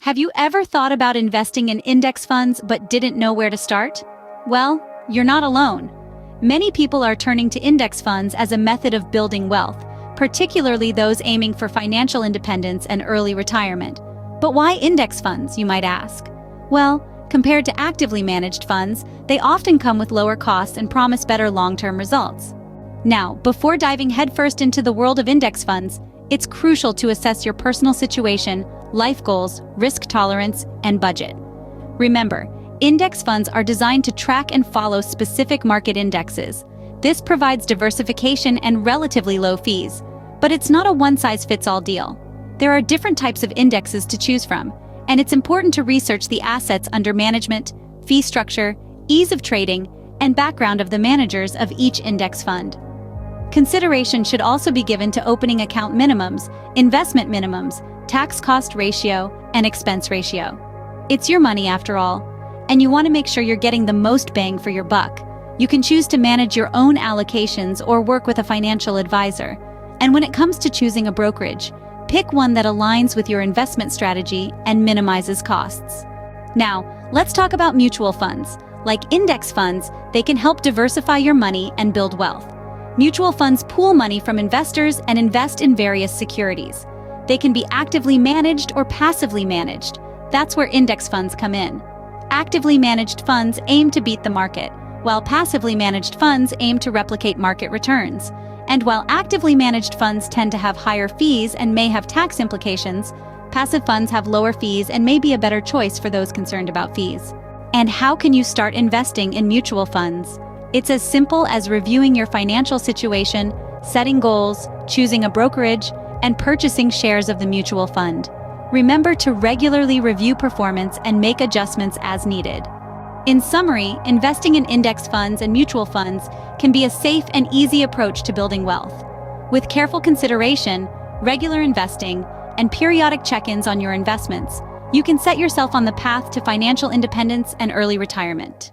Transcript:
Have you ever thought about investing in index funds but didn't know where to start? Well, you're not alone. Many people are turning to index funds as a method of building wealth, particularly those aiming for financial independence and early retirement. But why index funds, you might ask? Well, compared to actively managed funds, they often come with lower costs and promise better long-term results. Now, before diving headfirst into the world of index funds, it's crucial to assess your personal situation, life goals, risk tolerance, and budget. Remember, index funds are designed to track and follow specific market indexes. This provides diversification and relatively low fees. But it's not a one-size-fits-all deal. There are different types of indexes to choose from, and it's important to research the assets under management, fee structure, ease of trading, and background of the managers of each index fund. Consideration should also be given to opening account minimums, investment minimums, tax cost ratio, and expense ratio. It's your money after all, and you want to make sure you're getting the most bang for your buck. You can choose to manage your own allocations or work with a financial advisor. And when it comes to choosing a brokerage, pick one that aligns with your investment strategy and minimizes costs. Now, let's talk about mutual funds. Like index funds, they can help diversify your money and build wealth. Mutual funds pool money from investors and invest in various securities. They can be actively managed or passively managed. That's where index funds come in. Actively managed funds aim to beat the market, while passively managed funds aim to replicate market returns. And while actively managed funds tend to have higher fees and may have tax implications, passive funds have lower fees and may be a better choice for those concerned about fees. And how can you start investing in mutual funds? It's as simple as reviewing your financial situation, setting goals, choosing a brokerage, and purchasing shares of the mutual fund. Remember to regularly review performance and make adjustments as needed. In summary, investing in index funds and mutual funds can be a safe and easy approach to building wealth. With careful consideration, regular investing, and periodic check-ins on your investments, you can set yourself on the path to financial independence and early retirement.